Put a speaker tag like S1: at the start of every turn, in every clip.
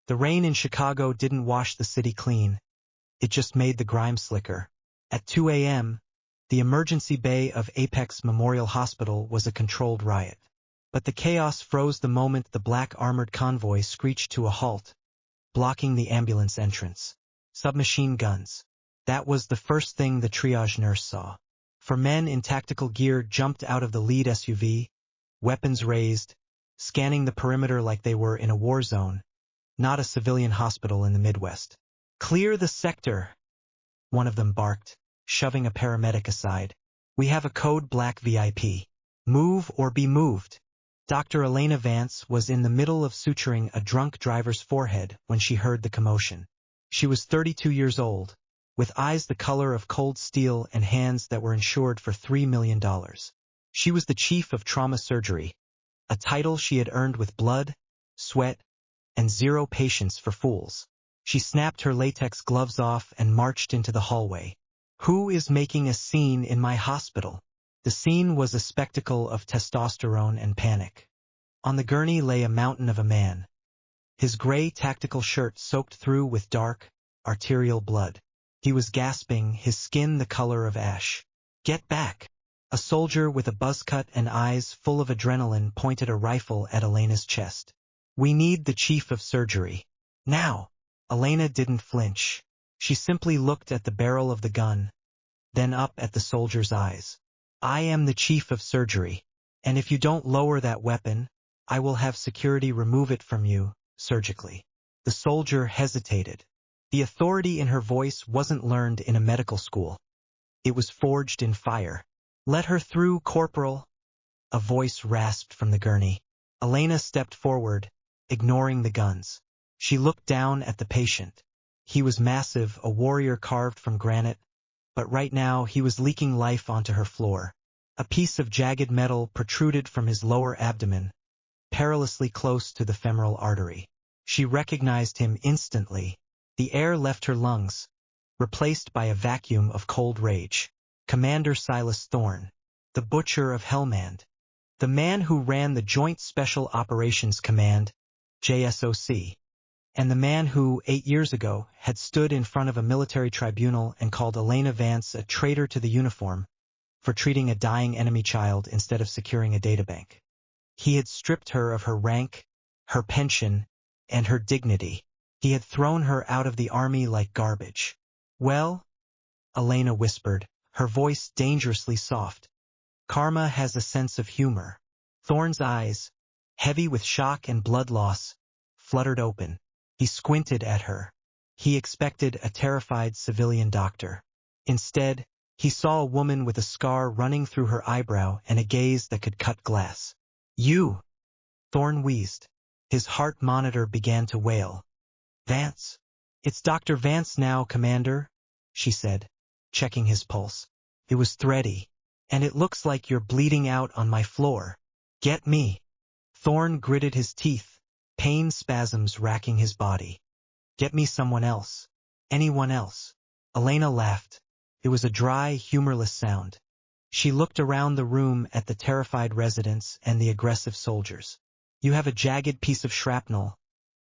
S1: The rain in Chicago didn't wash the city clean. It just made the grime slicker. At 2 a.m., the emergency bay of Apex Memorial Hospital was a controlled riot. But the chaos froze the moment the black armored convoy screeched to a halt, blocking the ambulance entrance. Submachine guns. That was the first thing the triage nurse saw. 4 men in tactical gear jumped out of the lead SUV, weapons raised, scanning the perimeter like they were in a war zone, not a civilian hospital in the Midwest. "Clear the sector," one of them barked, shoving a paramedic aside. "We have a code black VIP. Move or be moved." Dr. Elena Vance was in the middle of suturing a drunk driver's forehead when she heard the commotion. She was 32 years old, with eyes the color of cold steel and hands that were insured for $3 million. She was the chief of trauma surgery, a title she had earned with blood, sweat, and zero patience for fools. She snapped her latex gloves off and marched into the hallway. "Who is making a scene in my hospital?" The scene was a spectacle of testosterone and panic. On the gurney lay a mountain of a man, his gray tactical shirt soaked through with dark, arterial blood. He was gasping, his skin the color of ash. "Get back!" A soldier with a buzz cut and eyes full of adrenaline pointed a rifle at Elena's chest. "We need the chief of surgery. Now!" Elena didn't flinch. She simply looked at the barrel of the gun, then up at the soldier's eyes. "I am the chief of surgery, and if you don't lower that weapon, I will have security remove it from you, surgically." The soldier hesitated. The authority in her voice wasn't learned in a medical school. It was forged in fire. "Let her through, Corporal," a voice rasped from the gurney. Elena stepped forward, ignoring the guns. She looked down at the patient. He was massive, a warrior carved from granite, but right now he was leaking life onto her floor. A piece of jagged metal protruded from his lower abdomen, perilously close to the femoral artery. She recognized him instantly. The air left her lungs, replaced by a vacuum of cold rage. Commander Silas Thorne, the Butcher of Helmand, the man who ran the Joint Special Operations Command, JSOC, and the man who, 8 years ago, had stood in front of a military tribunal and called Elena Vance a traitor to the uniform for treating a dying enemy child instead of securing a databank. He had stripped her of her rank, her pension, and her dignity. He had thrown her out of the army like garbage. "Well," Elena whispered, her voice dangerously soft, "karma has a sense of humor." Thorne's eyes, heavy with shock and blood loss, fluttered open. He squinted at her. He expected a terrified civilian doctor. Instead, he saw a woman with a scar running through her eyebrow and a gaze that could cut glass. "You!" Thorne wheezed. His heart monitor began to wail. "Vance." "It's Dr. Vance now, Commander," she said, checking his pulse. It was thready. "And it looks like you're bleeding out on my floor. Get me." Thorne gritted his teeth, pain spasms racking his body. "Get me someone else. Anyone else." Elena laughed. It was a dry, humorless sound. She looked around the room at the terrified residents and the aggressive soldiers. "You have a jagged piece of shrapnel,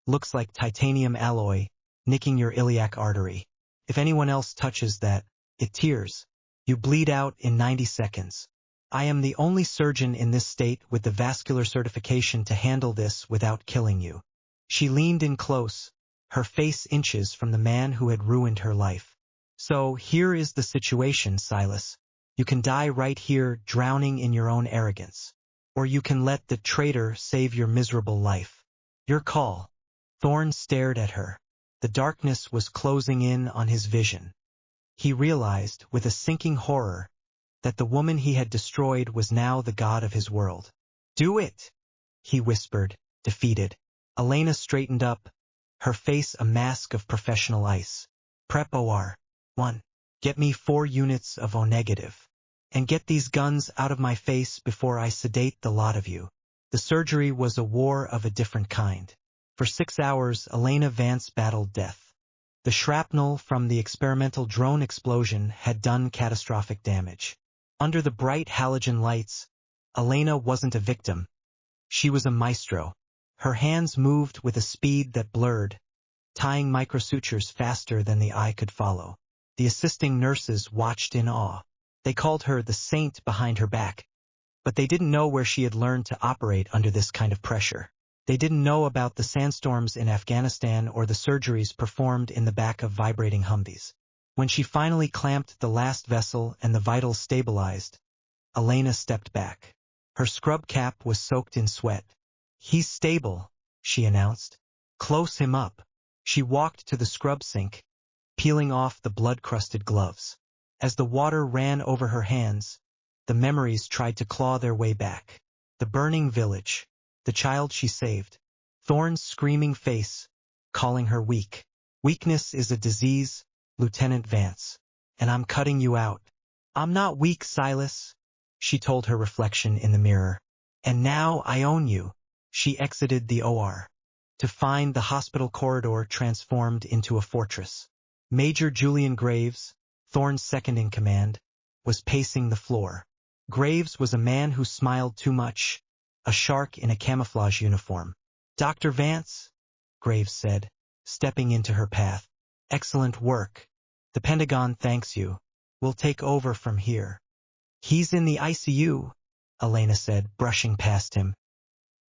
S1: looks like titanium alloy, nicking your iliac artery. If anyone else touches that, it tears. You bleed out in 90 seconds. I am the only surgeon in this state with the vascular certification to handle this without killing you." She leaned in close, her face inches from the man who had ruined her life. "So here is the situation, Silas. You can die right here, drowning in your own arrogance. Or you can let the traitor save your miserable life. Your call." Thorne stared at her. The darkness was closing in on his vision. He realized, with a sinking horror, that the woman he had destroyed was now the god of his world. "Do it," he whispered, defeated. Elena straightened up, her face a mask of professional ice. "Prep OR. 1. Get me 4 units of O-negative. And get these guns out of my face before I sedate the lot of you." The surgery was a war of a different kind. For 6 hours, Elena Vance battled death. The shrapnel from the experimental drone explosion had done catastrophic damage. Under the bright halogen lights, Elena wasn't a victim. She was a maestro. Her hands moved with a speed that blurred, tying microsutures faster than the eye could follow. The assisting nurses watched in awe. They called her the saint behind her back, but they didn't know where she had learned to operate under this kind of pressure. They didn't know about the sandstorms in Afghanistan or the surgeries performed in the back of vibrating Humvees. When she finally clamped the last vessel and the vitals stabilized, Elena stepped back. Her scrub cap was soaked in sweat. "He's stable," she announced. "Close him up." She walked to the scrub sink, peeling off the blood-crusted gloves. As the water ran over her hands, the memories tried to claw their way back. The burning village, the child she saved, Thorne's screaming face, calling her weak. "Weakness is a disease, Lieutenant Vance, and I'm cutting you out." "I'm not weak, Silas," she told her reflection in the mirror. "And now I own you." She exited the OR, to find the hospital corridor transformed into a fortress. Major Julian Graves, Thorne's second-in-command, was pacing the floor. Graves was a man who smiled too much, a shark in a camouflage uniform. "Dr. Vance," Graves said, stepping into her path. "Excellent work. The Pentagon thanks you. We'll take over from here." "He's in the ICU," Elena said, brushing past him.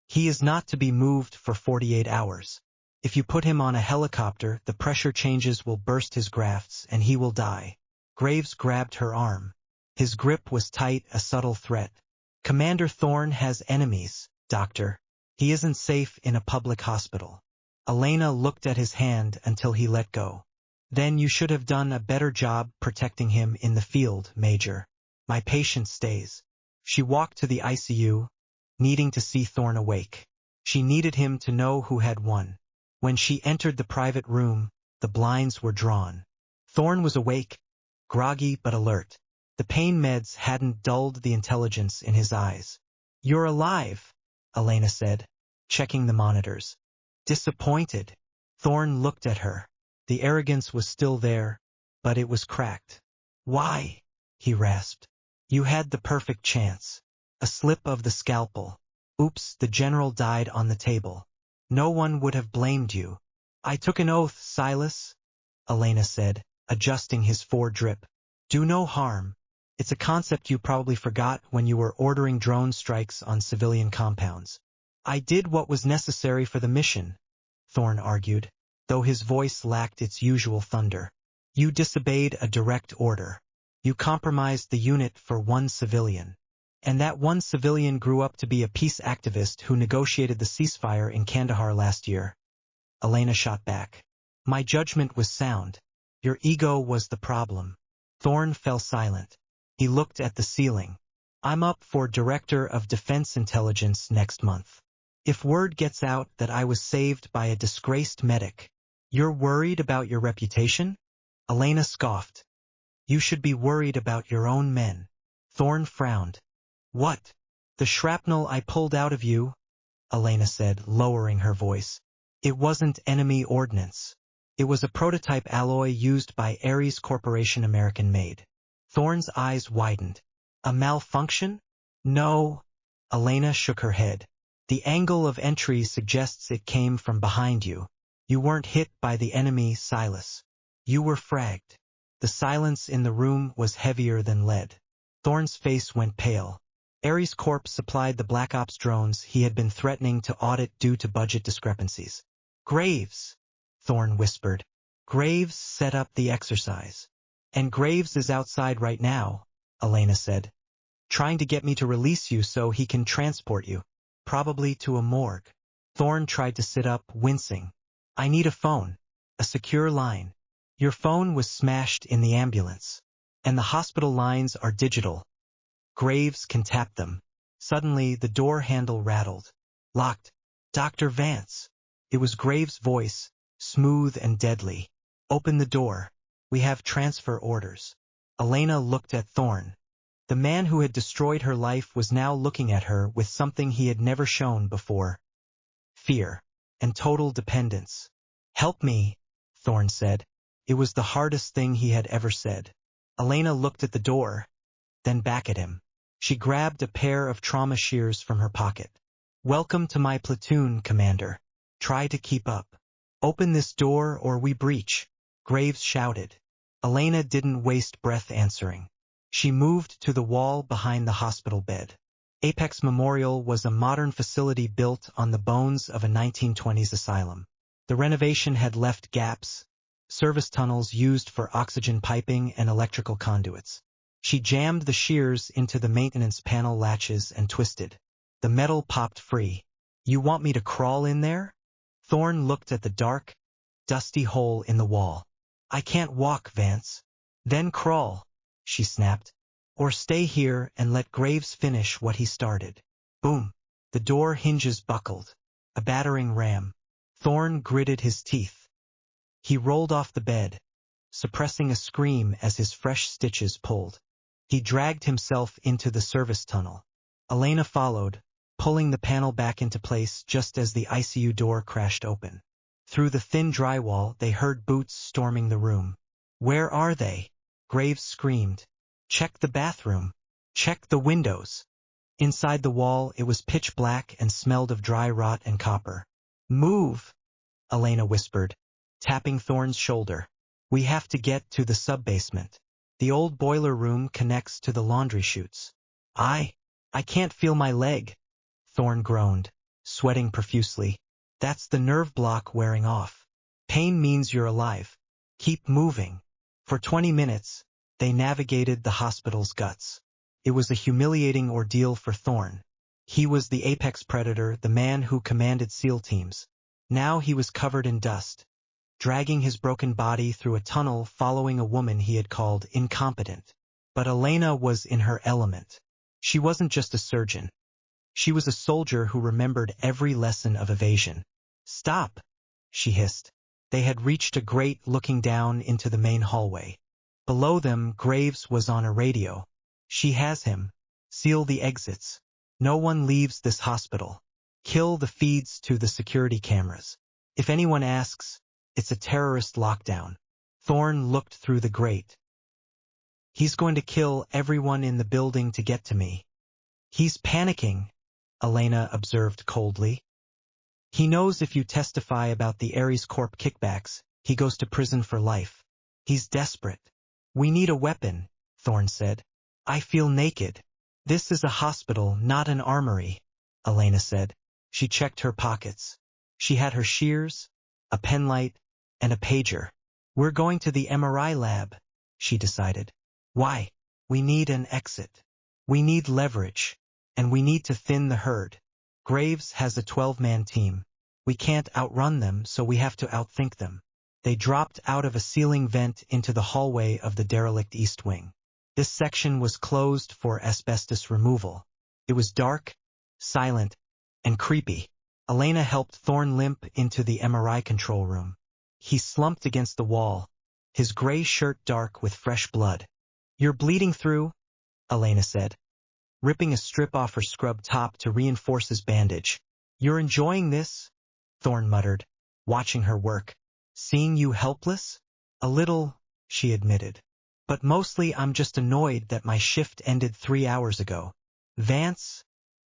S1: "He is not to be moved for 48 hours. If you put him on a helicopter, the pressure changes will burst his grafts and he will die." Graves grabbed her arm. His grip was tight, a subtle threat. "Commander Thorne has enemies, Doctor. He isn't safe in a public hospital." Elena looked at his hand until he let go. "Then you should have done a better job protecting him in the field, Major. My patient stays." She walked to the ICU, needing to see Thorne awake. She needed him to know who had won. When she entered the private room, the blinds were drawn. Thorne was awake, groggy but alert. The pain meds hadn't dulled the intelligence in his eyes. "You're alive," Elena said, checking the monitors. Disappointed. Thorne looked at her. The arrogance was still there, but it was cracked. "Why?" he rasped. "You had the perfect chance. A slip of the scalpel. Oops, the general died on the table. No one would have blamed you." "I took an oath, Silas," Elena said, adjusting his fore-drip. "Do no harm. It's a concept you probably forgot when you were ordering drone strikes on civilian compounds." "I did what was necessary for the mission," Thorne argued, though his voice lacked its usual thunder. "You disobeyed a direct order. You compromised the unit for one civilian. And that one civilian grew up to be a peace activist who negotiated the ceasefire in Kandahar last year." Elena shot back. "My judgment was sound. Your ego was the problem." Thorne fell silent. He looked at the ceiling. "I'm up for Director of Defense Intelligence next month. If word gets out that I was saved by a disgraced medic." "You're worried about your reputation?" Elena scoffed. "You should be worried about your own men." Thorne frowned. "What?" "The shrapnel I pulled out of you," Elena said, lowering her voice. "It wasn't enemy ordnance. It was a prototype alloy used by Ares Corporation, American-made." Thorne's eyes widened. "A malfunction?" "No." Elena shook her head. "The angle of entry suggests it came from behind you. You weren't hit by the enemy, Silas. You were fragged." The silence in the room was heavier than lead. Thorne's face went pale. Ares Corp supplied the Black Ops drones he had been threatening to audit due to budget discrepancies. "Graves," Thorne whispered. "Graves set up the exercise." "And Graves is outside right now," Elena said, "trying to get me to release you so he can transport you. Probably to a morgue." Thorne tried to sit up, wincing. "I need a phone. A secure line." "Your phone was smashed in the ambulance. And the hospital lines are digital. Graves can tap them." Suddenly, the door handle rattled. "Locked. Dr. Vance." It was Graves' voice, smooth and deadly. "Open the door. We have transfer orders." Elena looked at Thorne. The man who had destroyed her life was now looking at her with something he had never shown before. Fear. And total dependence. "Help me," Thorne said. It was the hardest thing he had ever said. Elena looked at the door, then back at him. She grabbed a pair of trauma shears from her pocket. "Welcome to my platoon, Commander. Try to keep up." Open this door or we breach, Graves shouted. Elena didn't waste breath answering. She moved to the wall behind the hospital bed. Apex Memorial was a modern facility built on the bones of a 1920s asylum. The renovation had left gaps, service tunnels used for oxygen piping and electrical conduits. She jammed the shears into the maintenance panel latches and twisted. The metal popped free. You want me to crawl in there? Thorne looked at the dark, dusty hole in the wall. I can't walk, Vance. Then crawl, she snapped. Or stay here and let Graves finish what he started. Boom. The door hinges buckled. A battering ram. Thorne gritted his teeth. He rolled off the bed, suppressing a scream as his fresh stitches pulled. He dragged himself into the service tunnel. Elena followed, pulling the panel back into place just as the ICU door crashed open. Through the thin drywall, they heard boots storming the room. Where are they? Graves screamed. Check the bathroom. Check the windows. Inside the wall, it was pitch black and smelled of dry rot and copper. Move, Elena whispered, tapping Thorne's shoulder. We have to get to the sub-basement. The old boiler room connects to the laundry chutes. I can't feel my leg, Thorne groaned, sweating profusely. That's the nerve block wearing off. Pain means you're alive. Keep moving. For 20 minutes, they navigated the hospital's guts. It was a humiliating ordeal for Thorne. He was the apex predator, the man who commanded SEAL teams. Now he was covered in dust, dragging his broken body through a tunnel following a woman he had called incompetent. But Elena was in her element. She wasn't just a surgeon. She was a soldier who remembered every lesson of evasion. Stop, she hissed. They had reached a grate looking down into the main hallway. Below them, Graves was on a radio. She has him. Seal the exits. No one leaves this hospital. Kill the feeds to the security cameras. If anyone asks, it's a terrorist lockdown. Thorne looked through the grate. He's going to kill everyone in the building to get to me. He's panicking, Elena observed coldly. He knows if you testify about the Ares Corp kickbacks, he goes to prison for life. He's desperate. We need a weapon, Thorne said. I feel naked. This is a hospital, not an armory, Elena said. She checked her pockets. She had her shears, a penlight, and a pager. We're going to the MRI lab, she decided. Why? We need an exit. We need leverage. And we need to thin the herd. Graves has a 12-man team. We can't outrun them, so we have to outthink them. They dropped out of a ceiling vent into the hallway of the derelict East Wing. This section was closed for asbestos removal. It was dark, silent, and creepy. Elena helped Thorne limp into the MRI control room. He slumped against the wall, his gray shirt dark with fresh blood. You're bleeding through, Elena said, ripping a strip off her scrub top to reinforce his bandage. You're enjoying this? Thorne muttered, watching her work. Seeing you helpless? A little, she admitted. But mostly I'm just annoyed that my shift ended 3 hours ago. Vance,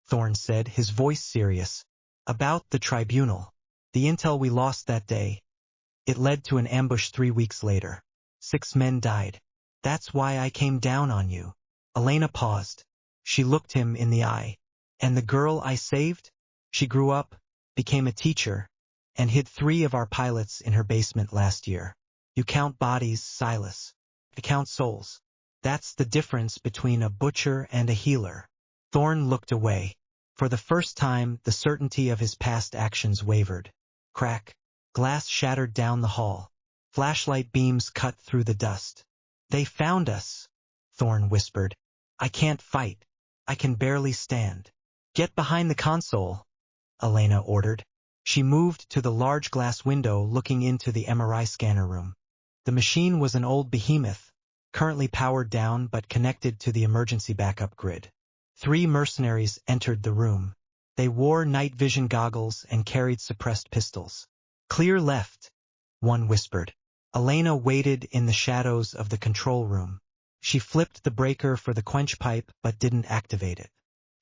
S1: Thorne said, his voice serious. About the tribunal. The intel we lost that day. It led to an ambush 3 weeks later. 6 men died. That's why I came down on you. Elena paused. She looked him in the eye. And the girl I saved? She grew up, became a teacher, and hid 3 of our pilots in her basement last year. You count bodies, Silas. I count souls. That's the difference between a butcher and a healer. Thorne looked away. For the first time, the certainty of his past actions wavered. Crack. Glass shattered down the hall. Flashlight beams cut through the dust. They found us, Thorne whispered. I can't fight. I can barely stand. Get behind the console, Elena ordered. She moved to the large glass window looking into the MRI scanner room. The machine was an old behemoth, currently powered down but connected to the emergency backup grid. 3 mercenaries entered the room. They wore night vision goggles and carried suppressed pistols. Clear left, one whispered. Elena waited in the shadows of the control room. She flipped the breaker for the quench pipe but didn't activate it.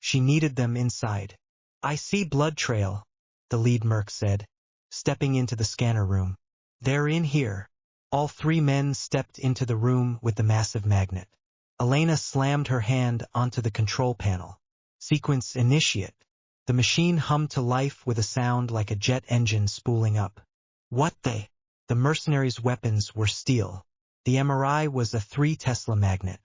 S1: She needed them inside. I see blood trail, the lead merc said. stepping into the scanner room. "They're in here." All three men stepped into the room with the massive magnet. Elena slammed her hand onto the control panel. "Sequence initiate." The machine hummed to life with a sound like a jet engine spooling up. What the? The mercenaries' weapons were steel. The MRI was a 3 Tesla magnet.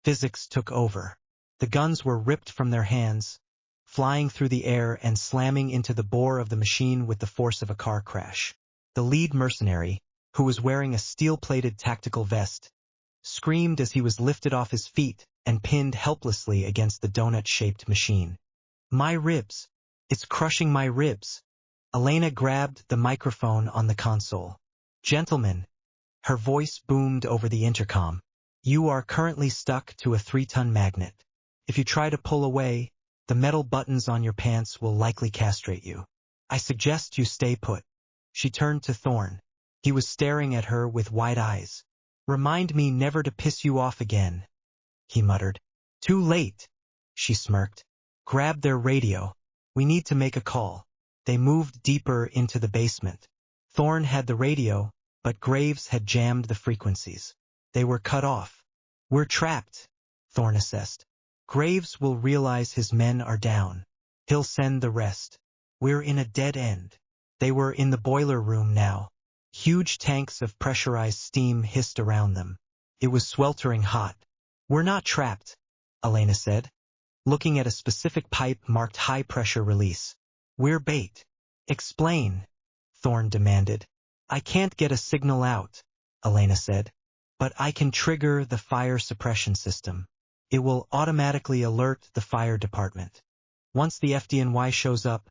S1: Physics took over. The guns were ripped from their hands, flying through the air and slamming into the bore of the machine with the force of a car crash. The lead mercenary, who was wearing a steel-plated tactical vest, screamed as he was lifted off his feet and pinned helplessly against the donut-shaped machine. "My ribs! It's crushing my ribs!" Elena grabbed the microphone on the console. "Gentlemen," her voice boomed over the intercom, "you are currently stuck to a 3-ton magnet. If you try to pull away, the metal buttons on your pants will likely castrate you. I suggest you stay put." She turned to Thorn. He was staring at her with wide eyes. "Remind me never to piss you off again," he muttered. "Too late," she smirked. "Grab their radio. We need to make a call." They moved deeper into the basement. Thorn had the radio, but Graves had jammed the frequencies. They were cut off. "We're trapped," Thorn assessed. "Graves will realize his men are down. He'll send the rest. We're in a dead end." They were in the boiler room now. Huge tanks of pressurized steam hissed around them. It was sweltering hot. "We're not trapped," Elena said, looking at a specific pipe marked high-pressure release. "We're bait." "Explain," Thorn demanded. "I can't get a signal out," Elena said, "but I can trigger the fire suppression system. It will automatically alert the fire department. Once the FDNY shows up,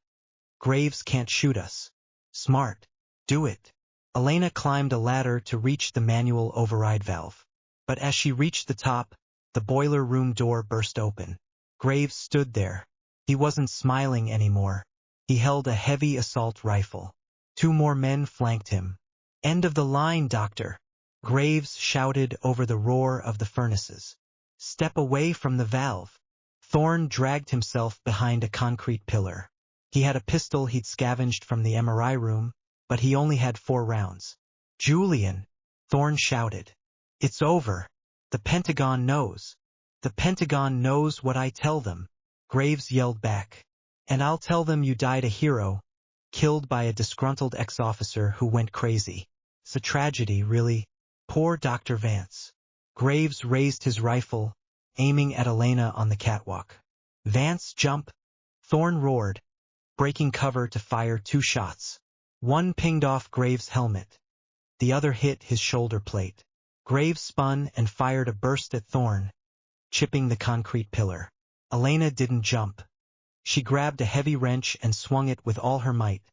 S1: Graves can't shoot us." "Smart. Do it." Elena climbed a ladder to reach the manual override valve. But as she reached the top, the boiler room door burst open. Graves stood there. He wasn't smiling anymore. He held a heavy assault rifle. 2 more men flanked him. "End of the line, Doctor," Graves shouted over the roar of the furnaces. "Step away from the valve." Thorn dragged himself behind a concrete pillar. He had a pistol he'd scavenged from the MRI room, but he only had 4 rounds. "Julian," Thorn shouted. "It's over. The Pentagon knows. The Pentagon knows what I tell them." Graves yelled back. "And I'll tell them you died a hero, killed by a disgruntled ex-officer who went crazy. It's a tragedy, really. Poor Dr. Vance." Graves raised his rifle, aiming at Elena on the catwalk. "Vance, jump!" Thorn roared, breaking cover to fire 2 shots. One pinged off Graves' helmet. The other hit his shoulder plate. Graves spun and fired a burst at Thorn, chipping the concrete pillar. Elena didn't jump. She grabbed a heavy wrench and swung it with all her might.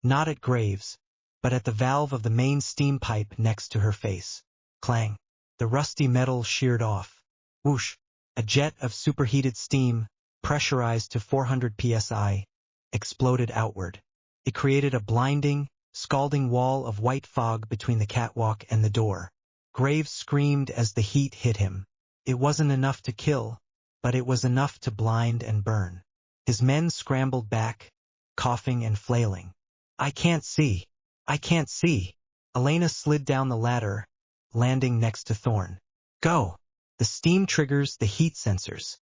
S1: Not at Graves, but at the valve of the main steam pipe next to her face. Clang. The rusty metal sheared off. Whoosh. A jet of superheated steam, pressurized to 400 psi, exploded outward. It created a blinding, scalding wall of white fog between the catwalk and the door. Graves screamed as the heat hit him. It wasn't enough to kill, but it was enough to blind and burn. His men scrambled back, coughing and flailing. "I can't see. I can't see." Elena slid down the ladder, landing next to Thorn. "Go." The steam triggers the heat sensors.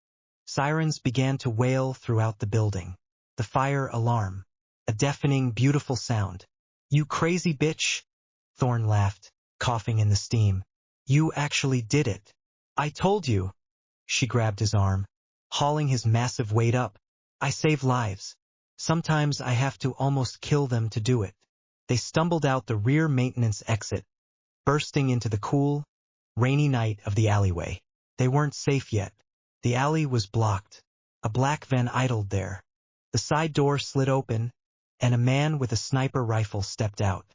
S1: Sirens began to wail throughout the building. The fire alarm. A deafening, beautiful sound. "You crazy bitch," Thorn laughed, coughing in the steam. "You actually did it." "I told you." She grabbed his arm, hauling his massive weight up. "I save lives. Sometimes I have to almost kill them to do it." They stumbled out the rear maintenance exit, bursting into the cool, rainy night of the alleyway. They weren't safe yet. The alley was blocked. A black van idled there. The side door slid open, and a man with a sniper rifle stepped out.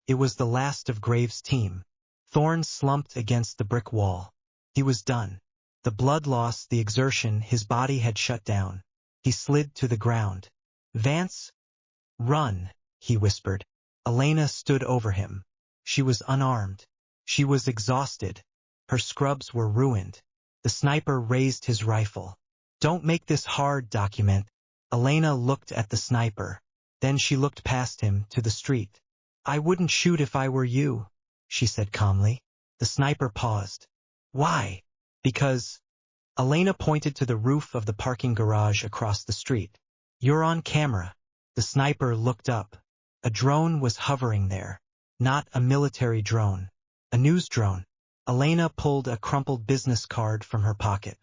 S1: It was the last of Graves' team. Thorn slumped against the brick wall. He was done. The blood loss, the exertion, his body had shut down. He slid to the ground. "Vance? Run," he whispered. Elena stood over him. She was unarmed. She was exhausted. Her scrubs were ruined. The sniper raised his rifle. "Don't make this hard, document." Elena looked at the sniper. Then she looked past him to the street. "I wouldn't shoot if I were you," she said calmly. The sniper paused. "Why?" "Because—" Elena pointed to the roof of the parking garage across the street. "You're on camera." The sniper looked up. A drone was hovering there. Not a military drone. A news drone. Elena pulled a crumpled business card from her pocket.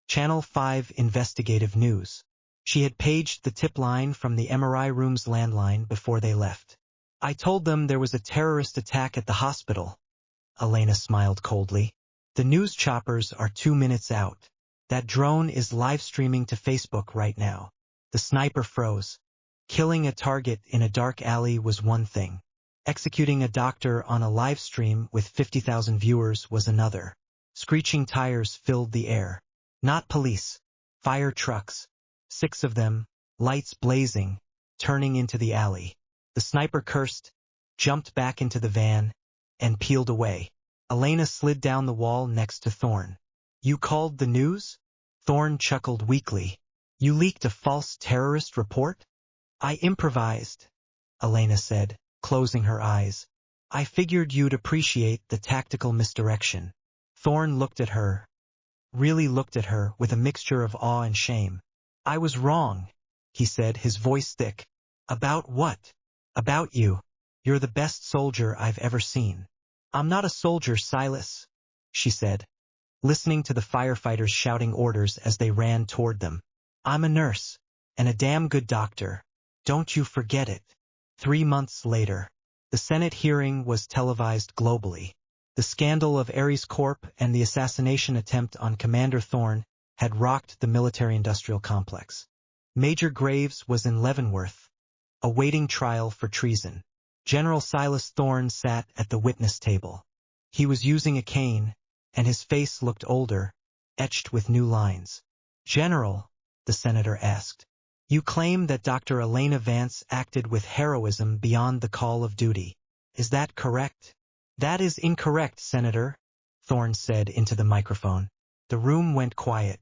S1: Channel 5 Investigative News. She had paged the tip line from the MRI room's landline before they left. "I told them there was a terrorist attack at the hospital." Elena smiled coldly. "The news choppers are 2 minutes out. That drone is live streaming to Facebook right now." The sniper froze. Killing a target in a dark alley was one thing. Executing a doctor on a live stream with 50,000 viewers was another. Screeching tires filled the air. Not police. Fire trucks. 6 of them, lights blazing, turning into the alley. The sniper cursed, jumped back into the van, and peeled away. Elena slid down the wall next to Thorn. "You called the news?" Thorn chuckled weakly. "You leaked a false terrorist report?" "I improvised," Elena said, closing her eyes. "I figured you'd appreciate the tactical misdirection." Thorn looked at her, really looked at her with a mixture of awe and shame. "I was wrong," he said, his voice thick. "About what?" "About you. You're the best soldier I've ever seen." "I'm not a soldier, Silas," she said, listening to the firefighters shouting orders as they ran toward them. "I'm a nurse, and a damn good doctor. Don't you forget it." 3 months later, the Senate hearing was televised globally. The scandal of Ares Corp and the assassination attempt on Commander Thorn had rocked the military-industrial complex. Major Graves was in Leavenworth, awaiting trial for treason. General Silas Thorn sat at the witness table. He was using a cane, and his face looked older, etched with new lines. "General," the senator asked, "you claim that Dr. Elena Vance acted with heroism beyond the call of duty. Is that correct?" "That is incorrect, Senator," Thorn said into the microphone. The room went quiet.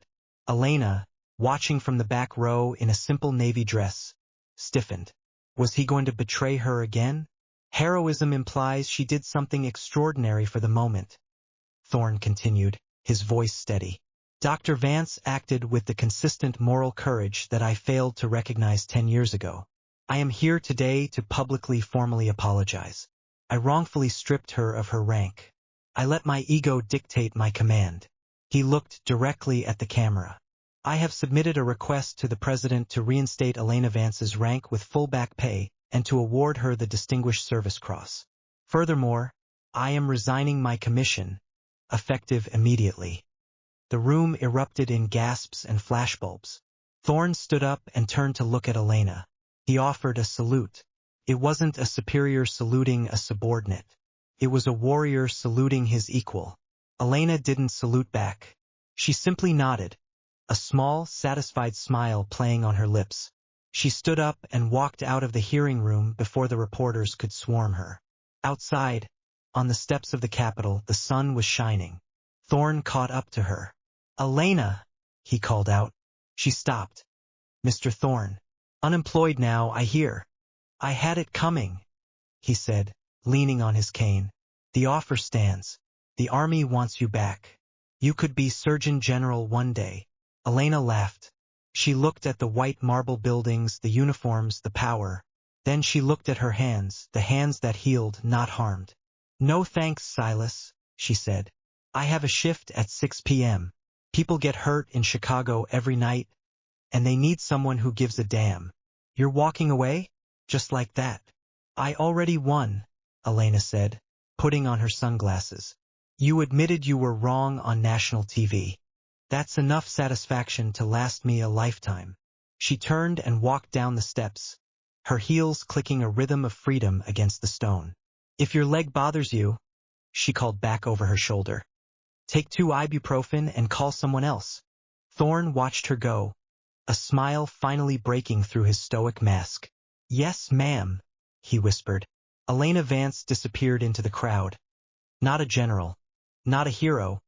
S1: Elena, watching from the back row in a simple navy dress, stiffened. Was he going to betray her again? "Heroism implies she did something extraordinary for the moment," Thorn continued, his voice steady. "Dr. Vance acted with the consistent moral courage that I failed to recognize 10 years ago. I am here today to publicly formally apologize. I wrongfully stripped her of her rank. I let my ego dictate my command." He looked directly at the camera. "I have submitted a request to the President to reinstate Elena Vance's rank with full back pay and to award her the Distinguished Service Cross. Furthermore, I am resigning my commission, effective immediately." The room erupted in gasps and flashbulbs. Thorn stood up and turned to look at Elena. He offered a salute. It wasn't a superior saluting a subordinate. It was a warrior saluting his equal. Elena didn't salute back. She simply nodded, a small, satisfied smile playing on her lips. She stood up and walked out of the hearing room before the reporters could swarm her. Outside, on the steps of the Capitol, the sun was shining. Thorn caught up to her. "Elena," he called out. She stopped. "Mr. Thorn. Unemployed now, I hear." "I had it coming," he said, leaning on his cane. "The offer stands. The Army wants you back. You could be Surgeon General one day." Elena laughed. She looked at the white marble buildings, the uniforms, the power. Then she looked at her hands, the hands that healed, not harmed. "No thanks, Silas," she said. "I have a shift at 6 p.m. People get hurt in Chicago every night, and they need someone who gives a damn. You're walking away? Just like that." "I already won," Elena said, putting on her sunglasses. "You admitted you were wrong on national TV. That's enough satisfaction to last me a lifetime." She turned and walked down the steps, her heels clicking a rhythm of freedom against the stone. "If your leg bothers you," she called back over her shoulder, "take 2 ibuprofen and call someone else." Thorn watched her go, a smile finally breaking through his stoic mask. "Yes, ma'am," he whispered. Elena Vance disappeared into the crowd. Not a general, not a hero,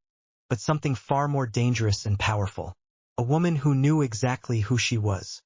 S1: but something far more dangerous and powerful. A woman who knew exactly who she was.